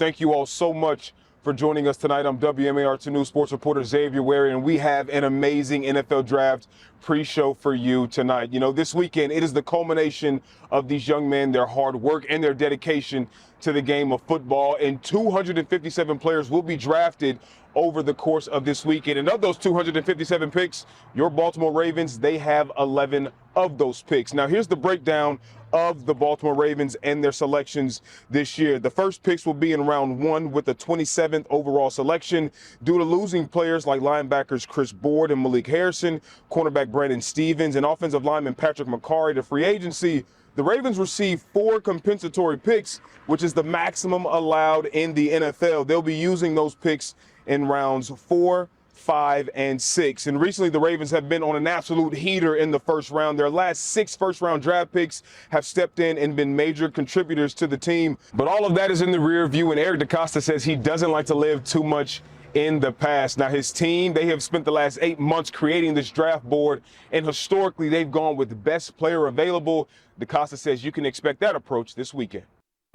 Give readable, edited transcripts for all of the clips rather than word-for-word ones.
Thank you all so much for joining us tonight. I'm WMAR 2 News sports reporter Xavier Wary, and we have an amazing NFL draft pre-show for you tonight. You know, this weekend, it is the culmination of these young men, their hard work and their dedication to the game of football, and 257 players will be drafted over the course of this weekend. And of those 257 picks, your Baltimore Ravens, they have 11 of those picks. Now, here's the breakdown of the Baltimore Ravens and their selections this year. The first picks will be in round 1 with the 27th overall selection. Due to losing players like linebackers Chris Board and Malik Harrison, cornerback Brandon Stevens, and offensive lineman Patrick McCarry to free agency, the Ravens receive 4 compensatory picks, which is the maximum allowed in the NFL. They'll be using those picks in rounds 4, 5, and 6. And recently, the Ravens have been on an absolute heater in the first round. Their last 6 first-round draft picks have stepped in and been major contributors to the team. But all of that is in the rear view, and Eric DeCosta says he doesn't like to live too much in the past. Now, his team, they have spent the last 8 months creating this draft board, and historically, they've gone with best player available. DeCosta says you can expect that approach this weekend.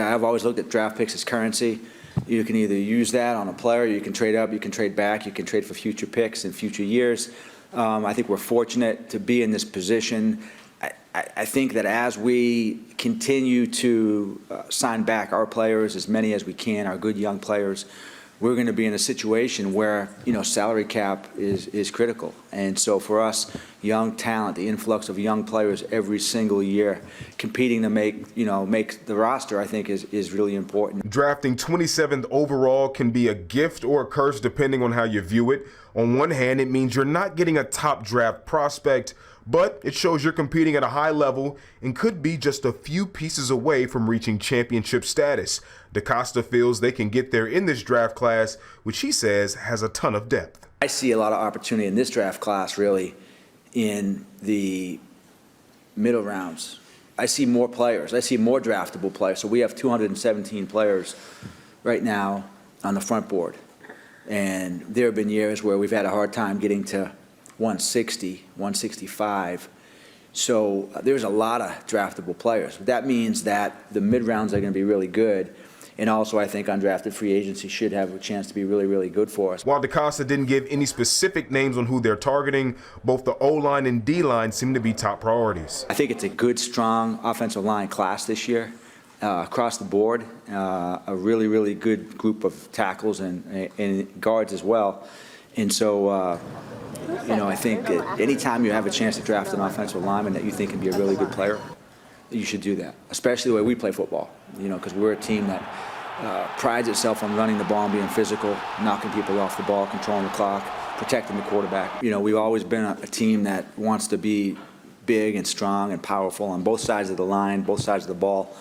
I've always looked at draft picks as currency. You can either use that on a player, you can trade up, you can trade back, you can trade for future picks in future years. I think we're fortunate to be in this position. I think that as we continue to sign back our players, as many as we can, our good young players, we're going to be in a situation where, you know, salary cap is critical. And so for us, young talent, the influx of young players every single year competing to make the roster, I think is really important. Drafting 27th overall can be a gift or a curse depending on how you view it. On one hand, it means you're not getting a top draft prospect, but it shows you're competing at a high level and could be just a few pieces away from reaching championship status. DeCosta feels they can get there in this draft class, which he says has a ton of depth. I see a lot of opportunity in this draft class, really, in the middle rounds. I see more players. I see more draftable players. So we have 217 players right now on the front board. And there have been years where we've had a hard time getting to 160, 165. So there's a lot of draftable players. That means that the mid-rounds are going to be really good. And also, I think undrafted free agency should have a chance to be really, really good for us. While DeCosta didn't give any specific names on who they're targeting, both the O-line and D-line seem to be top priorities. I think it's a good, strong offensive line class this year across the board. A really, really good group of tackles and guards as well. And so, you know, I think that anytime you have a chance to draft an offensive lineman that you think can be a really good player, you should do that, especially the way we play football, you know, because we're a team that prides itself on running the ball and being physical, knocking people off the ball, controlling the clock, protecting the quarterback. You know, we've always been a team that wants to be big and strong and powerful on both sides of the line, both sides of the ball.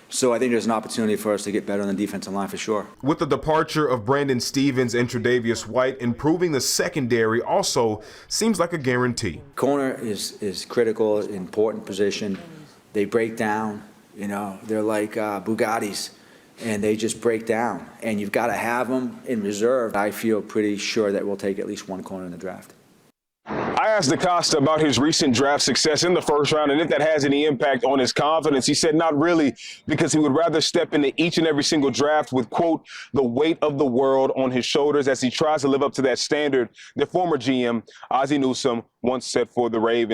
So I think there's an opportunity for us to get better on the defensive line for sure. With the departure of Brandon Stevens and Tre'Davious White, improving the secondary also seems like a guarantee. Corner is critical, important position. They break down, you know, they're like Bugattis, and they just break down. And you've got to have them in reserve. I feel pretty sure that we'll take at least one corner in the draft. I asked DeCosta about his recent draft success in the first round and if that has any impact on his confidence. He said not really, because he would rather step into each and every single draft with, quote, the weight of the world on his shoulders as he tries to live up to that standard that former GM Ozzie Newsome once set for the Ravens.